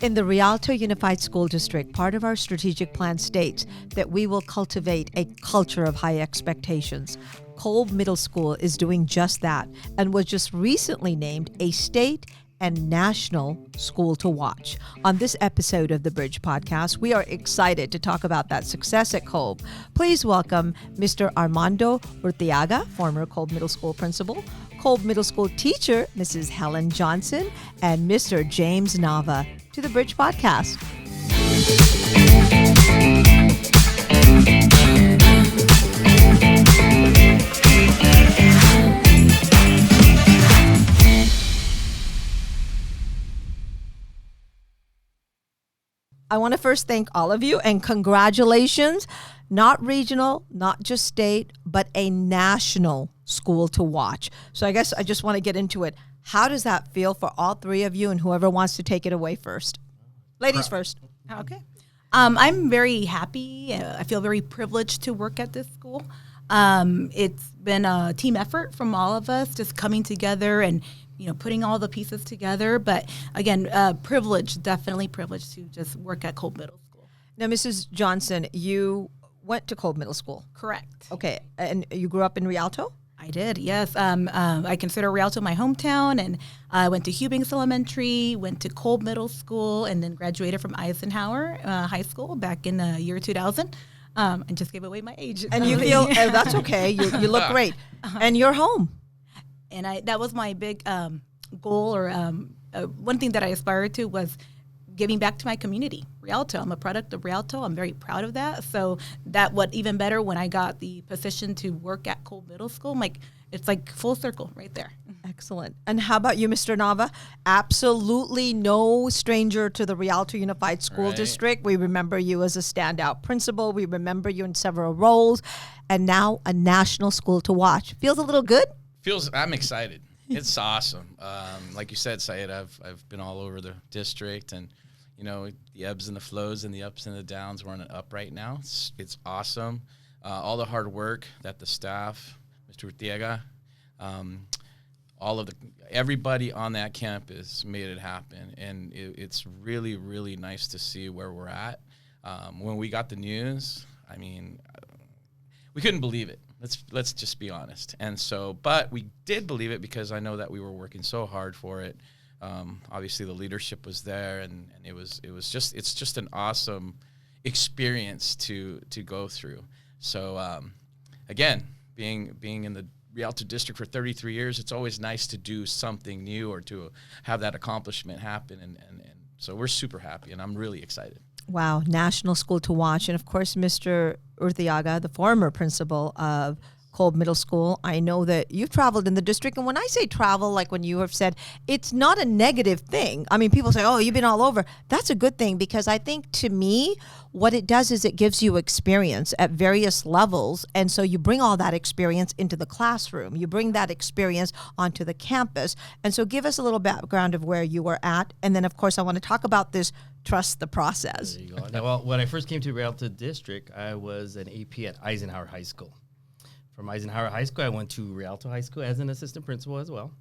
In the Rialto Unified School District, part of our strategic plan states that we will cultivate a culture of high expectations. Kolb Middle School is doing just that and was just recently named a state and national school to watch. On this episode of the Bridge Podcast, we are excited to talk about that success at Kolb. Please welcome Mr. Armando Urteaga, former Kolb Middle School principal, Kolb Middle School teacher, Mrs. Helen Johnson, and Mr. James Nava to the Bridge Podcast. I want to first thank all of you and congratulations, not regional, not just state, but a national school to watch. So I guess I just want to get into it. How does that feel for all three of you and whoever wants to take it away first? Ladies first. Okay. I'm very happy. I feel very privileged to work at this school. It's been a team effort from all of us just coming together and putting all the pieces together. But again, definitely privileged to just work at Kolb Middle School. Now, Mrs. Johnson, you went to Kolb Middle School. Correct. Okay. And you grew up in Rialto? I did, yes. I consider Rialto my hometown, and I went to Hubings Elementary, went to Kolb Middle School, and then graduated from Eisenhower High School back in the year 2000. And just gave away my age. And you feel, that's okay. You look great. And you're home. And that was my big goal, or one thing that I aspired to was giving back to my community, Rialto. I'm a product of Rialto. I'm very proud of that. So that what even better when I got the position to work at Kolb Middle School. It's like full circle right there. Excellent. And how about you, Mr. Nava? Absolutely no stranger to the Rialto Unified School District. We remember you as a standout principal. We remember you in several roles. And now a national school to watch. Feels a little good? I'm excited. It's awesome. Like you said, Syed, I've been all over the district, and the ebbs and the flows and the ups and the downs. We're on an up right now. It's awesome. All the hard work that the staff, Mr. Urteaga, everybody on that campus made it happen, and it's really, really nice to see where we're at. When we got the news, we couldn't believe it. Let's just be honest. And so, but we did believe it because I know that we were working so hard for it. Obviously the leadership was there, and it's just an awesome experience to go through. So, again, being in the Rialto district for 33 years, it's always nice to do something new or to have that accomplishment happen. And so we're super happy, and I'm really excited. Wow, national school to watch. And of course, Mr. Urteaga, the former principal of Kolb Middle School, I know that you've traveled in the district. And when I say travel, like when you have said, it's not a negative thing. I mean, people say, oh, you've been all over. That's a good thing, because I think to me, what it does is it gives you experience at various levels. And so you bring all that experience into the classroom. You bring that experience onto the campus. And so give us a little background of where you were at. And then, of course, I want to talk about this trust the process. There you go. Now, well, when I first came to Rialto District, I was an AP at Eisenhower High School. From Eisenhower High School, I went to Rialto High School as an assistant principal as well.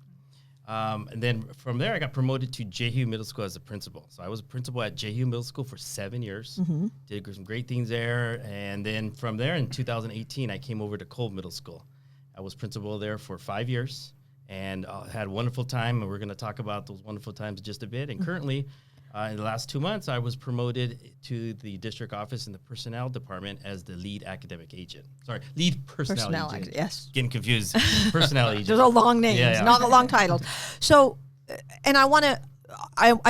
And then from there, I got promoted to Jehu Middle School as a principal. So I was a principal at Jehu Middle School for 7 years. Mm-hmm. Did some great things there. And then from there, in 2018, I came over to Kolb Middle School. I was principal there for 5 years and had a wonderful time. And we're going to talk about those wonderful times in just a bit. And currently, in the last 2 months, I was promoted to the district office in the personnel department as the lead academic agent. Sorry, lead personnel agent. Yes. Getting confused. Personnel agent. There's a long name, Yeah. not a long title. So, and I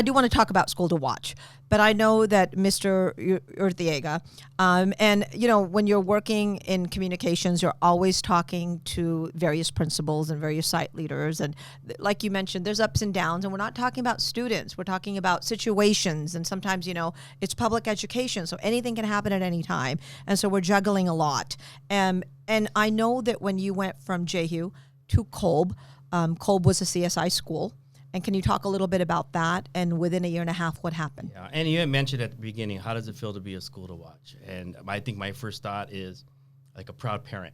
do want to talk about school to watch, but I know that Mr. Urteaga, and when you're working in communications, you're always talking to various principals and various site leaders, and like you mentioned, there's ups and downs, and we're not talking about students, we're talking about situations, and sometimes it's public education, so anything can happen at any time, and so we're juggling a lot. And I know that when you went from Jehu to Kolb, Kolb was a CSI school. And can you talk a little bit about that? And within a year and a half, what happened? Yeah, and you had mentioned at the beginning, how does it feel to be a school to watch? And I think my first thought is like a proud parent.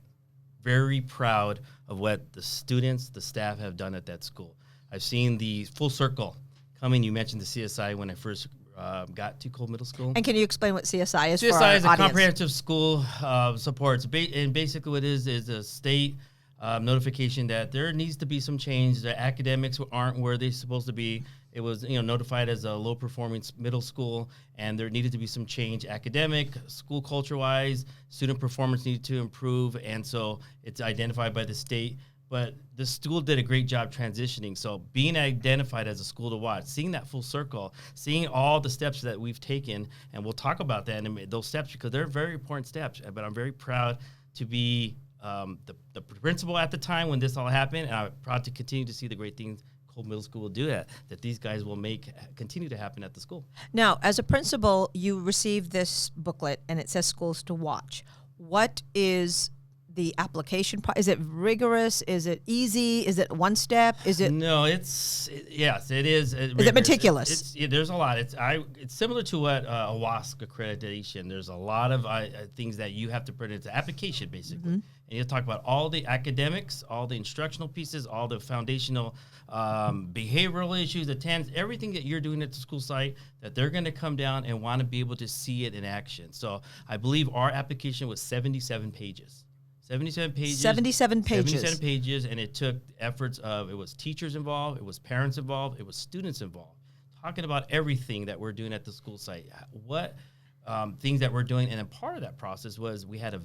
Very proud of what the students, the staff have done at that school. I've seen the full circle coming. You mentioned the CSI when I first got to Kolb Middle School. And can you explain what CSI is for our CSI is a audience? comprehensive school supports, and basically what it is a state notification that there needs to be some change. The academics aren't where they're supposed to be. It was notified as a low performing middle school, and there needed to be some change academic, school culture wise, student performance needed to improve, and so it's identified by the state. But the school did a great job transitioning. So being identified as a school to watch, seeing that full circle, seeing all the steps that we've taken, and we'll talk about that in those steps because they're very important steps. But I'm very proud to be the principal at the time when this all happened, and I'm proud to continue to see the great things Kolb Middle School will do that these guys will continue to happen at the school. Now, as a principal, you received this booklet, and it says schools to watch. What is the application part? Is it rigorous? Is it easy? Is it one step? Is it? No, yes, it is. Is it meticulous? There's a lot. It's similar to what a WASC accreditation. There's a lot of things that you have to put into application, basically. Mm-hmm. And you talk about all the academics, all the instructional pieces, all the foundational behavioral issues, attendance, everything that you're doing at the school site, that they're going to come down and want to be able to see it in action. So I believe our application was 77 pages. 77 pages. 77 pages. 77 pages, and it took efforts of, it was teachers involved, it was parents involved, it was students involved, talking about everything that we're doing at the school site, what things that we're doing. And then part of that process was we had a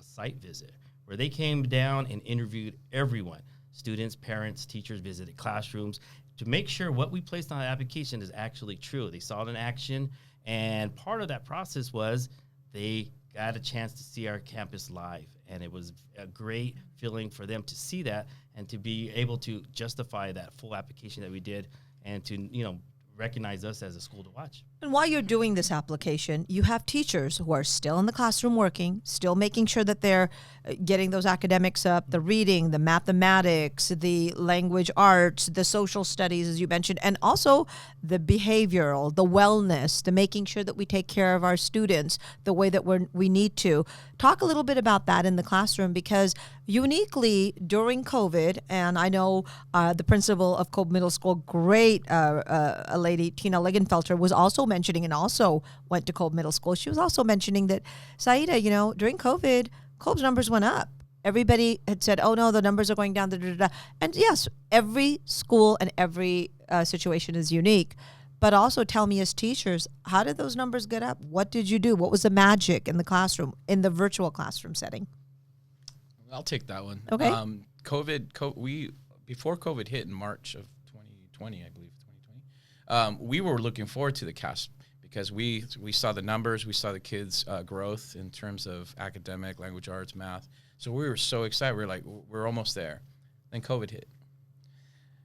site visit, where they came down and interviewed everyone, students, parents, teachers, visited classrooms, to make sure what we placed on the application is actually true. They saw it in action, and part of that process was they got a chance to see our campus live, and it was a great feeling for them to see that and to be able to justify that full application that we did, and to recognize us as a school to watch. And while you're doing this application, you have teachers who are still in the classroom working, still making sure that they're getting those academics up, the reading, the mathematics, the language arts, the social studies, as you mentioned, and also the behavioral, the wellness, the making sure that we take care of our students the way that we need to. Talk a little bit about that in the classroom, because uniquely during COVID, and I know the principal of Kolb Middle School, great a lady, Tina Ligenfelter, was also mentioning, and also went to Kolb Middle School. She was also mentioning that, Saida, during COVID, Kolb's numbers went up. Everybody had said, oh no, the numbers are going down. And yes, every school and every situation is unique. But also tell me, as teachers, how did those numbers get up? What did you do? What was the magic in the classroom, in the virtual classroom setting? I'll take that one. Okay. Before COVID hit in March of 2020, I believe, 2020, we were looking forward to the cast, because we saw the numbers, we saw the kids' growth in terms of academic, language arts, math. So we were so excited. We were like, we're almost there. Then COVID hit.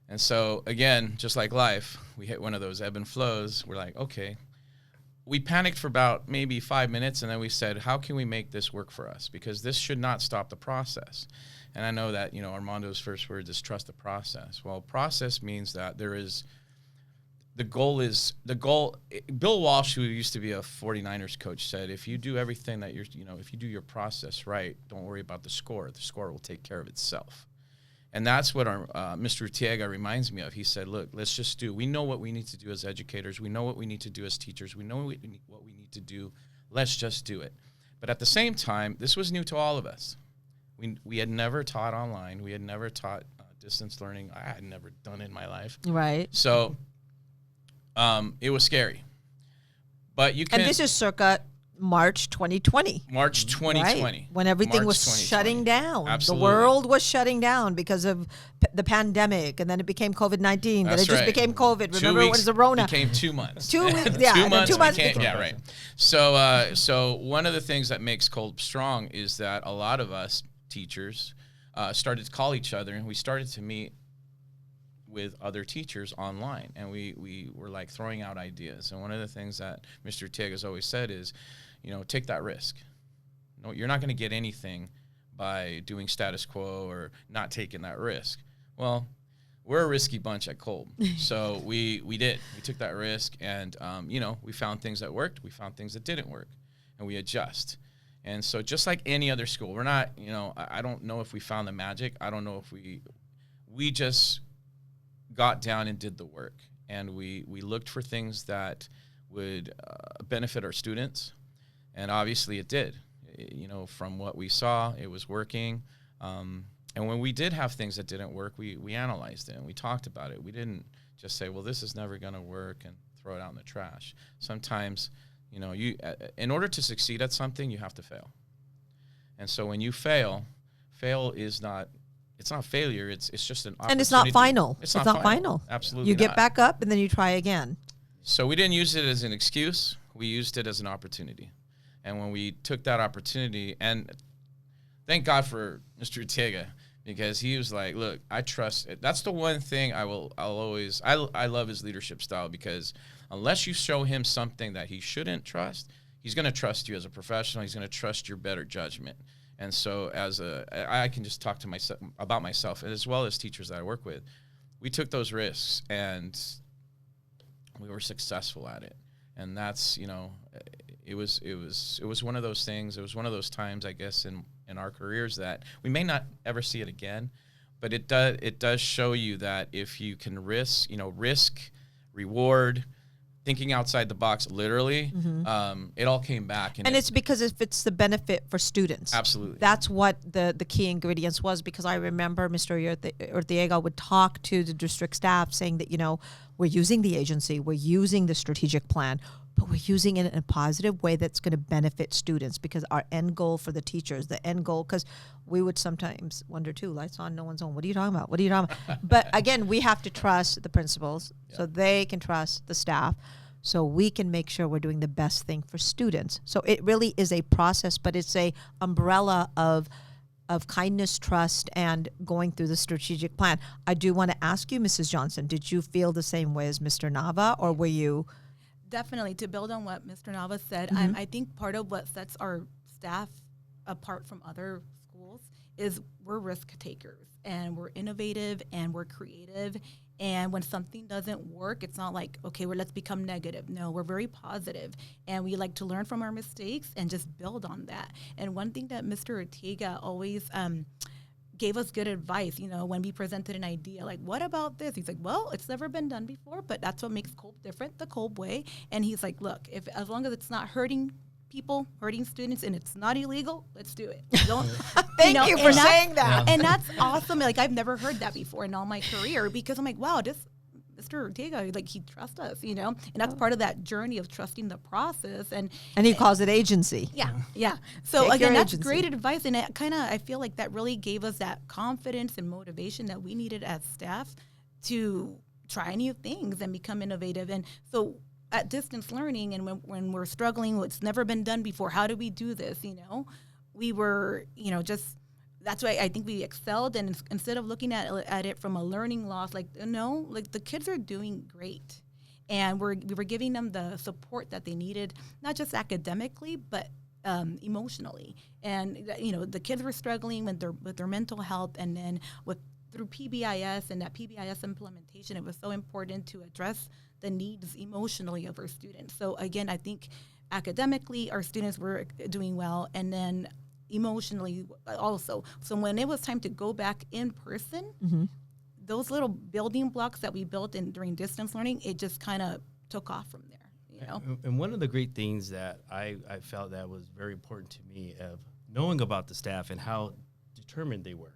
And so, again, just like life, we hit one of those ebb and flows. We're like, okay. We panicked for about maybe 5 minutes, and then we said, how can we make this work for us? Because this should not stop the process. And I know that, Armando's first word is trust the process. Well, process means that there is the goal. Bill Walsh, who used to be a 49ers coach, said, if you do everything that if you do your process right, don't worry about the score. The score will take care of itself. And that's what our Mr. Urteaga reminds me of. He said, look, let's just we know what we need to do as educators. We know what we need to do as teachers. We know what we need to do. Let's just do it. But at the same time, this was new to all of us. We had never taught online. We had never taught distance learning. I had never done it in my life. Right. So it was scary. But you can. And this is circa March 2020. March 2020. Right? When everything was shutting down. Absolutely. The world was shutting down because of the pandemic, and then it became COVID-19. Then it just became COVID. Remember, it was the Rona. Became 2 months. 2 weeks. Yeah, 2 months. 2 months. Yeah, right. So one of the things that makes Kolb strong is that a lot of us teachers started to call each other, and we started to meet with other teachers online, and we were like throwing out ideas. And one of the things that Mr. Urteaga has always said is, take that risk. No, you're not going to get anything by doing status quo or not taking that risk. Well, we're a risky bunch at Kolb, so we took that risk, and we found things that worked, we found things that didn't work, and we adjust. And so just like any other school, we're not, I don't know if we found the magic. I don't know if we just got down and did the work, and we looked for things that would benefit our students, and obviously it did. You know, from what we saw, it was working. And when we did have things that didn't work, we analyzed it and we talked about it. We didn't just say, well, this is never going to work and throw it out in the trash. Sometimes, you know, in order to succeed at something, you have to fail. And so when you fail is not, it's not failure. It's just an opportunity. And it's not final. It's not final. Absolutely You get not. back up and then you try again. So we didn't use it as an excuse. We used it as an opportunity. And when we took that opportunity, and thank God for Mr. Urteaga, because he was like, look, I trust it. That's the one thing I love his leadership style, because unless you show him something that he shouldn't trust, he's going to trust you as a professional. He's going to trust your better judgment. And so I can just talk to myself about myself, as well as teachers that I work with. We took those risks and we were successful at it. And that's, you know, it was one of those things. It was one of those times, I guess, in our careers that we may not ever see it again, but it does show you that if you can risk, reward, thinking outside the box, literally, it all came back. And it's because if it's the benefit for students. Absolutely. That's what the key ingredients was, because I remember Mr. Urteaga would talk to the district staff saying that, you know, we're using the agency, we're using the strategic plan, but we're using it in a positive way that's going to benefit students, because our end goal for the teachers, the end goal, because we would sometimes wonder too, lights on, no one's on, what are you talking about? What are you talking about? But again, we have to trust the principals so they can trust the staff, so we can make sure we're doing the best thing for students. So it really is a process, but it's a umbrella of kindness, trust, and going through the strategic plan. I do want to ask you, Mrs. Johnson, did you feel the same way as Mr. Nava, or were you? Definitely, to build on what Mr. Nava said, I think part of what sets our staff apart from other schools is we're risk takers, and we're innovative, and we're creative. And when something doesn't work, it's not like, okay, well, let's become negative. No, we're very positive, and we like to learn from our mistakes and just build on that. And one thing that Mr. Urteaga always gave us good advice, you know, when we presented an idea, like, what about this? He's like, well, it's never been done before, but that's what makes Kolb different, the Kolb way. And he's like, look, as long as it's not hurting people, hurting students, and it's not illegal, let's do it. Don't, Thank you for saying that. And that's awesome. Like, I've never heard that before in all my career, because I'm like, wow, this Mr. Urteaga, like, he trusts us, you know, and that's part of that journey of trusting the process. And he calls it agency. Yeah. So Take again, your that's agency. great advice, and it kind of, I feel like that really gave us that confidence and motivation that we needed as staff to try new things and become innovative. And so at distance learning, and when we're struggling, it's never been done before, how do we do this? You know, we were, you know, just, that's why I think we excelled. And instead of looking at it from a learning loss, like, no, like, the kids are doing great. And we were giving them the support that they needed, not just academically, but emotionally. And, you know, the kids were struggling with their mental health, and then through PBIS and that PBIS implementation, it was so important to address the needs emotionally of our students. So again, I think academically our students were doing well, and then emotionally also. So when it was time to go back in person, those little building blocks that we built during distance learning, it just kind of took off from there, you know? And one of the great things that I felt that was very important to me of knowing about the staff and how determined they were,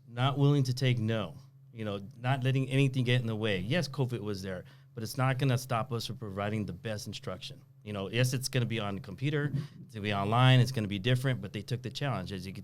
not willing to take no, you know, not letting anything get in the way. Yes, COVID was there, but it's not going to stop us from providing the best instruction. You know, yes, it's going to be on the computer, it's going to be online, it's going to be different, but they took the challenge. As you can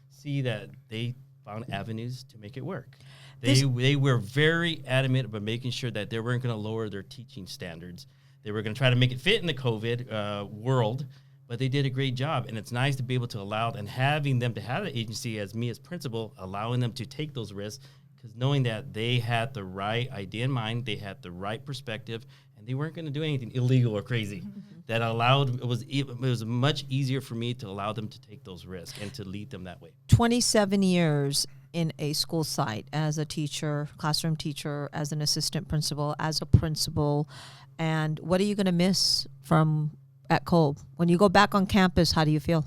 see that they found avenues to make it work. They were very adamant about making sure that they weren't going to lower their teaching standards. They were going to try to make it fit in the COVID world, but they did a great job. And it's nice to be able to allow, and having them to have the agency as me as principal, allowing them to take those risks, because knowing that they had the right idea in mind, they had the right perspective, and they weren't going to do anything illegal or crazy. That allowed, it was much easier for me to allow them to take those risks and to lead them that way. 27 years in a school site as a teacher, classroom teacher, as an assistant principal, as a principal, and what are you going to miss from at Kolb? When you go back on campus, how do you feel?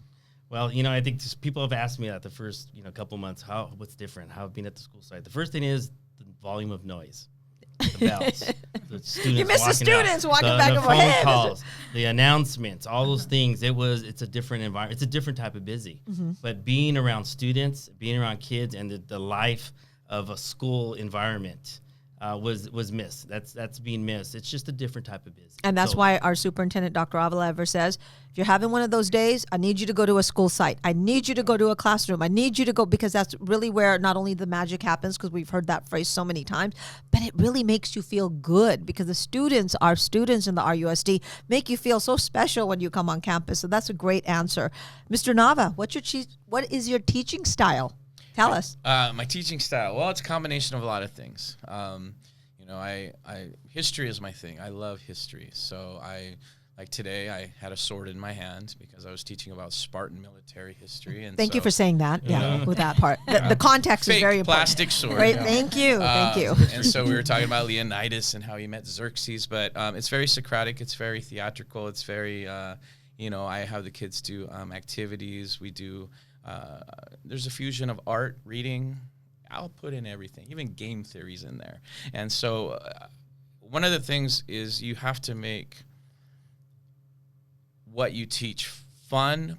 Well, you know, I think people have asked me that the first, couple months, what's different, how being at the school site. The first thing is the volume of noise. the bells. The students You missed the walking out, students walking back the and forth. phone Hey, calls, the announcements, all those things. It's a different environment. It's a different type of busy. But being around students, being around kids, and the life of a school environment was missed. That's being missed. It's just a different type of busy. And that's So- why our superintendent, Dr. Avila, ever says, if you're having one of those days, I need you to go to a school site. I need you to go to a classroom. I need you to go, because that's really where not only the magic happens, because we've heard that phrase so many times, but it really makes you feel good, because the students, our students in the RUSD, make you feel so special when you come on campus. So that's a great answer. Mr. Nava, what is your teaching style? Tell us. My teaching style. Well, it's a combination of a lot of things. History is my thing. I love history. So like today, I had a sword in my hand because I was teaching about Spartan military history. And Thank you for saying that. Yeah, with that part. The context is Fake very important. plastic sword. Right. Yeah. Thank you. Thank you. And so we were talking about Leonidas and how he met Xerxes, but it's very Socratic. It's very theatrical. It's very, I have the kids do activities. We do. There's a fusion of art, reading. I'll put in everything, even game theories in there. And so one of the things is you have to make what you teach fun,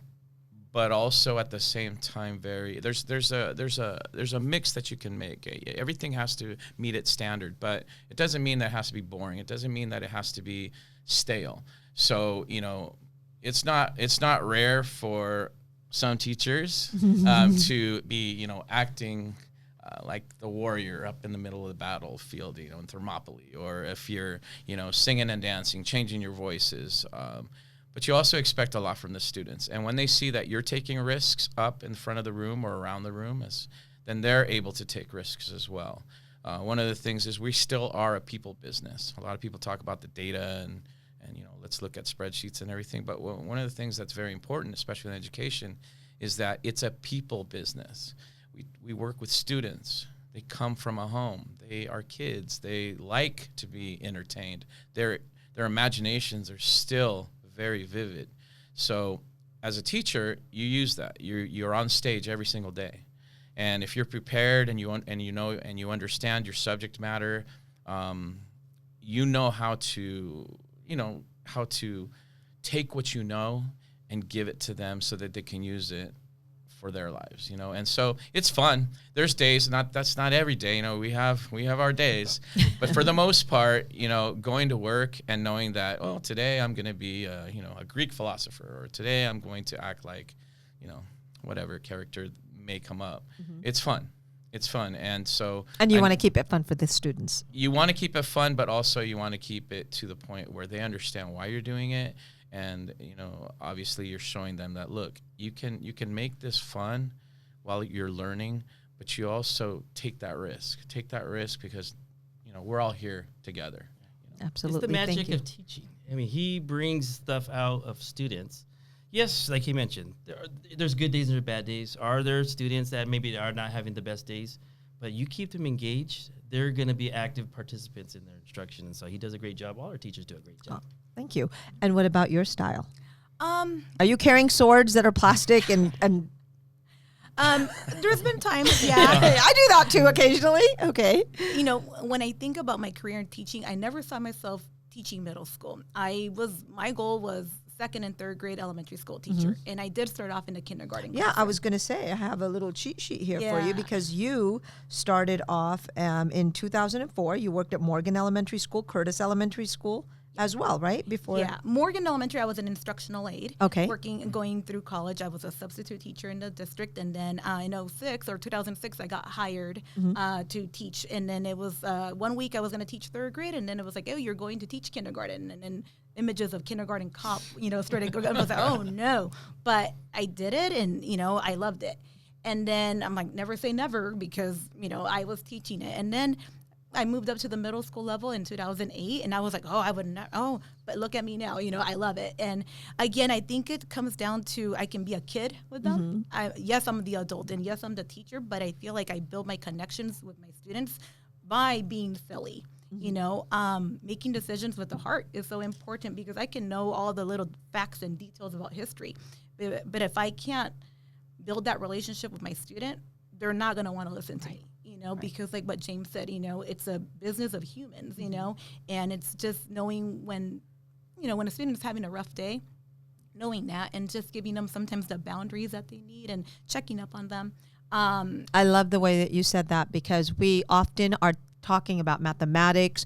but also at the same time there's a mix that you can make. Everything has to meet its standard, but it doesn't mean that it has to be boring. It doesn't mean that it has to be stale. So, it's not rare for some teachers to be, acting like the warrior up in the middle of the battlefield, in Thermopylae, or if you're, singing and dancing, changing your voices. But you also expect a lot from the students. And when they see that you're taking risks up in front of the room or around the room, then they're able to take risks as well. One of the things is we still are a people business. A lot of people talk about the data and let's look at spreadsheets and everything. But one of the things that's very important, especially in education, is that it's a people business. We work with students. They come from a home. They are kids. They like to be entertained. Their imaginations are still very vivid. So as a teacher, you use that. You're on stage every single day. And if you're prepared and you understand your subject matter, you know how to take what you know and give it to them so that they can use it for their lives, and so it's fun. There's days, that's not every day, we have our days, but for the most part, going to work and knowing that, today I'm going to be a Greek philosopher, or today I'm going to act like, whatever character may come up. It's fun. And so, and you want to keep it fun for the students. You want to keep it fun, but also you want to keep it to the point where they understand why you're doing it. And, obviously you're showing them that, look, you can make this fun while you're learning, but you also take that risk because, we're all here together. Absolutely. It's the magic of teaching. I mean, he brings stuff out of students. Yes, like he mentioned, there's good days and there's bad days. Are there students that maybe are not having the best days? But you keep them engaged, they're going to be active participants in their instruction. And so he does a great job. All our teachers do a great job. Oh, thank you. And what about your style? Are you carrying swords that are plastic and there's been times, I do that too occasionally. Okay. When I think about my career in teaching, I never saw myself teaching middle school. My goal was second and third grade elementary school teacher. And I did start off in the kindergarten class. I was going to say, I have a little cheat sheet here for you, Yeah. because you started off in 2004. You worked at Morgan Elementary School, Curtis Elementary School as well, right? Morgan Elementary, I was an instructional aide. Okay. Going through college, I was a substitute teacher in the district. And then in 2006, I got hired to teach. And then it was 1 week I was going to teach third grade. And then it was like, you're going to teach kindergarten. And then images of kindergarten cop, started going. I was like, oh no. But I did it, and, I loved it. And then I'm like, never say never, because, I was teaching it. And then I moved up to the middle school level in 2008, and I was like, I would not. But look at me now. I love it. And again, I think it comes down to I can be a kid with them. Yes, I'm the adult, and yes, I'm the teacher. But I feel like I build my connections with my students by being silly. Making decisions with the heart is so important, because I can know all the little facts and details about history. But if I can't build that relationship with my student, they're not going to want to listen to me. because like what James said, it's a business of humans, and it's just knowing when a student is having a rough day, knowing that and just giving them sometimes the boundaries that they need and checking up on them. I love the way that you said that, because we often are talking about mathematics,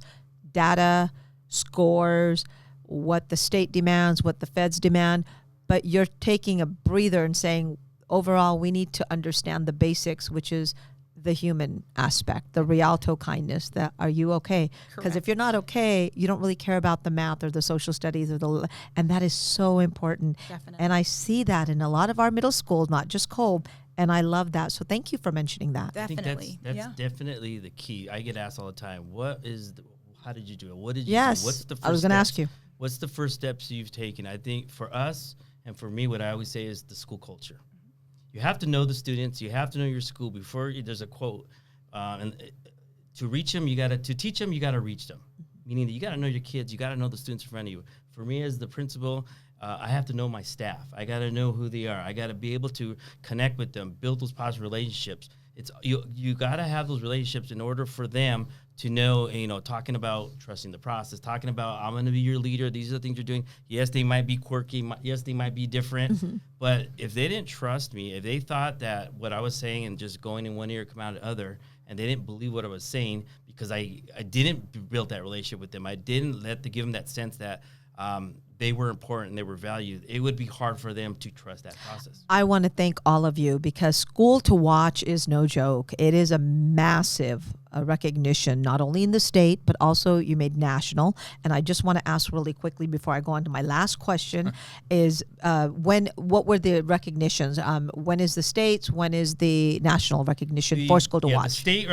data, scores, what the state demands, what the feds demand, but you're taking a breather and saying, overall, we need to understand the basics, which is the human aspect, the Rialto kindness, that are you okay? Because if you're not okay, you don't really care about the math or the social studies and that is so important. Definitely. And I see that in a lot of our middle schools, not just Kolb, and I love that. So thank you for mentioning that. Definitely. I think that's definitely the key. I get asked all the time, how did you do it? What did you Yes, do? What's the first I was going to ask you. What's the first steps you've taken? I think for us and for me, what I always say is the school culture. You have to know the students. You have to know your school. There's a quote, to reach them, to teach them, you got to reach them. Meaning that you got to know your kids. You got to know the students in front of you. For me as the principal, I have to know my staff. I got to know who they are. I got to be able to connect with them, build those positive relationships. You got to have those relationships in order for them to know, talking about trusting the process, talking about, I'm going to be your leader. These are the things you're doing. Yes, they might be quirky. Yes, they might be different. But if they didn't trust me, if they thought that what I was saying and just going in one ear, come out the other, and they didn't believe what I was saying because I didn't build that relationship with them, I didn't give them that sense that they were important and they were valued, it would be hard for them to trust that process. I want to thank all of you, because School to Watch is no joke. It is a massive recognition, not only in the state, but also you made national. And I just want to ask really quickly before I go on to my last question is what were the recognitions? When is the states? When is the national recognition for School to Watch? The state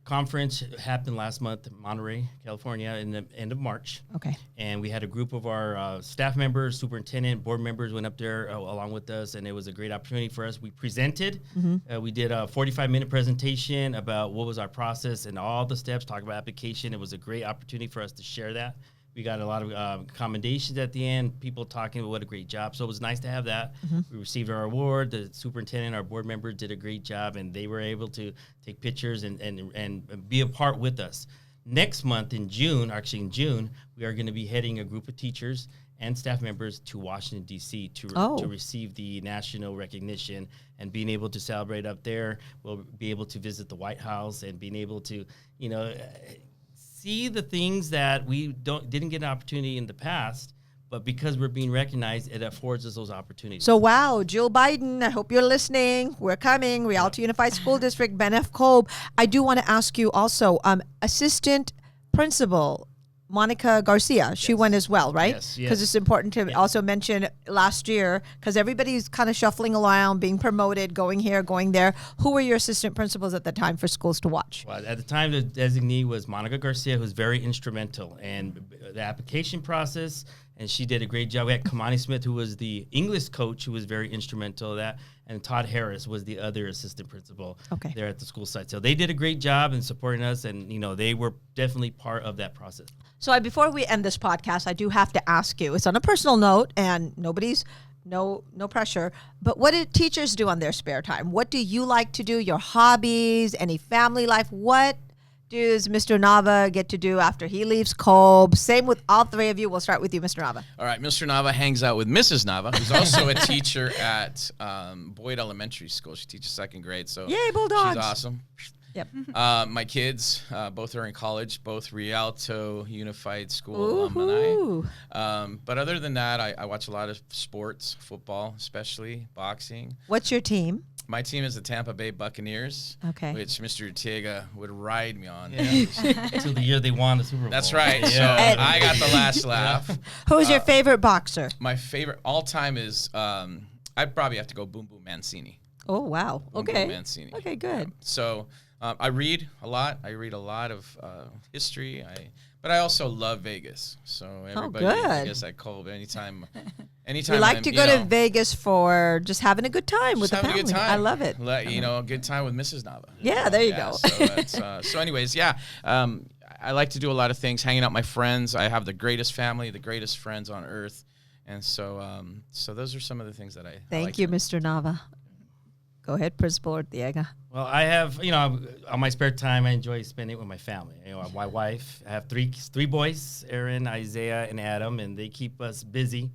conference happened last month in Monterey, California, in the end of March. Okay. And we had a group of our staff members, superintendent, board members went up there along with us, and it was a great opportunity for us. We presented. We did a 45-minute presentation about what was our process and all the steps, talk about application. It was a great opportunity for us to share that. We got a lot of commendations at the end, people talking about what a great job. So it was nice to have that. We received our award. The superintendent, our board members did a great job, and they were able to take pictures and be a part with us. Next month in June, we are going to be heading a group of teachers and staff members to Washington, D.C. to receive the national recognition, and being able to celebrate up there. We'll be able to visit the White House and being able to, see the things that we didn't get an opportunity in the past, but because we're being recognized, it affords us those opportunities. So, wow, Jill Biden, I hope you're listening. We're coming. Rialto Unified School District, Ben F. Kolb. I do want to ask you also, Assistant Principal Monica Garcia, she went as well, right? Yes. Because it's important to also mention last year, because everybody's kind of shuffling around, being promoted, going here, going there. Who were your assistant principals at the time for Schools to Watch? Well, at the time, the designee was Monica Garcia, who was very instrumental in the application process, and she did a great job. We had Kamani Smith, who was the English coach, who was very instrumental in that, and Todd Harris was the other assistant principal there at the school site. So they did a great job in supporting us, and they were definitely part of that process. So before we end this podcast, I do have to ask you, it's on a personal note, and no pressure, but what do teachers do on their spare time? What do you like to do? Your hobbies, any family life? What does Mr. Nava get to do after he leaves Kolb? Same with all three of you. We'll start with you, Mr. Nava. All right, Mr. Nava hangs out with Mrs. Nava, who's also a teacher at Boyd Elementary School. She teaches second grade, so yay, Bulldogs. She's awesome. Yep. My kids, both are in college, both Rialto Unified School alumni. But other than that, I watch a lot of sports, football, especially boxing. What's your team? My team is the Tampa Bay Buccaneers, which Mr. Urteaga would ride me on. Until the year they won the Super Bowl. That's right. So I got the last laugh. Who's your favorite boxer? My favorite all-time is, I'd probably have to go Boom Boom Mancini. Oh, wow. Boom Boom Mancini. Okay, good. So I read a lot. I read a lot of history. But I also love Vegas. So everybody, I guess at Kolb, anytime you like to go to Vegas for just having a good time with the family. A good time. I love it. A good time with Mrs. Nava. Yeah, there you go. So anyways, I like to do a lot of things, hanging out with my friends. I have the greatest family, the greatest friends on earth. And so those are some of the things that I Thank you, Mr. Nava. Go ahead, Principal Urteaga. Well, I have, on my spare time, I enjoy spending it with my family. My wife, I have three boys, Aaron, Isaiah, and Adam, and they keep us busy.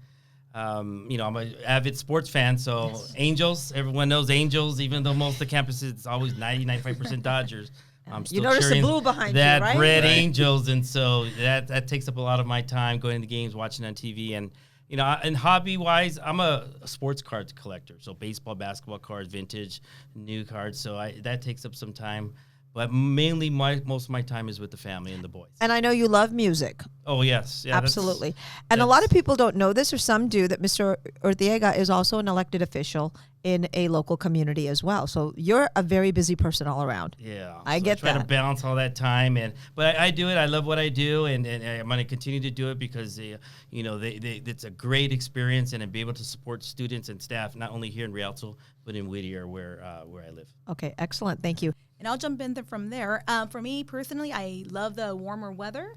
I'm an avid sports fan, so yes. Angels, everyone knows Angels, even though most of the campuses, it's always 95% Dodgers. I'm still notice the cheering blue behind that you, right? red Angels, and so that takes up a lot of my time going to games, watching on TV, and and hobby-wise, I'm a sports cards collector, so baseball, basketball cards, vintage, new cards, so that takes up some time. But mainly, most of my time is with the family and the boys. And I know you love music. Oh, yes. Yeah, absolutely. And a lot of people don't know this, or some do, that Mr. Urteaga is also an elected official in a local community as well. So you're a very busy person all around. Yeah. I get that. I try to balance all that time. But I do it. I love what I do. And I'm going to continue to do it because, it's a great experience. And to be able to support students and staff, not only here in Rialto, but in Whittier where I live. Okay, excellent. Thank you. And I'll jump in from there. For me personally, I love the warmer weather.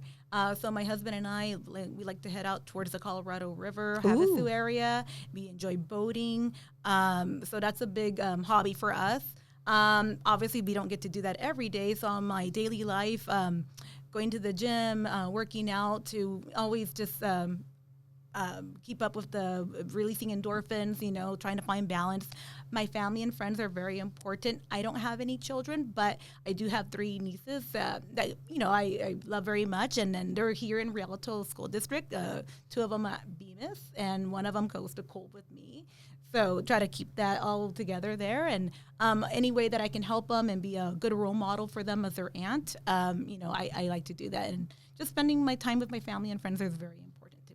So my husband and I, we like to head out towards the Colorado River, Havasu area. We enjoy boating. So that's a big hobby for us. Obviously, we don't get to do that every day. So on my daily life, going to the gym, working out, to always just keep up with the releasing endorphins, trying to find balance. My family and friends are very important. I don't have any children, but I do have 3 nieces that, I love very much. And then they're here in Rialto School District, 2 of them at Bemis, and 1 of them goes to Kolb with me. So try to keep that all together there. And any way that I can help them and be a good role model for them as their aunt, I like to do that. And just spending my time with my family and friends is very important.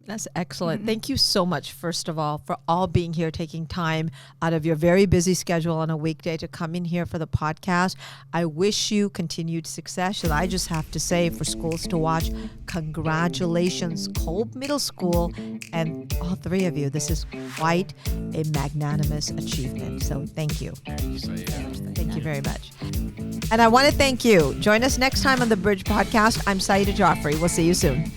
That's excellent. Mm-hmm. Thank you so much, first of all, for all being here, taking time out of your very busy schedule on a weekday to come in here for the podcast. I wish you continued success. And I just have to say, for Schools to Watch, congratulations, Kolb Middle School, and all 3 of you. This is quite a magnanimous achievement. So thank you. Thank you very much. And I want to thank you. Join us next time on the Bridge Podcast. I'm Saida Joffrey. We'll see you soon.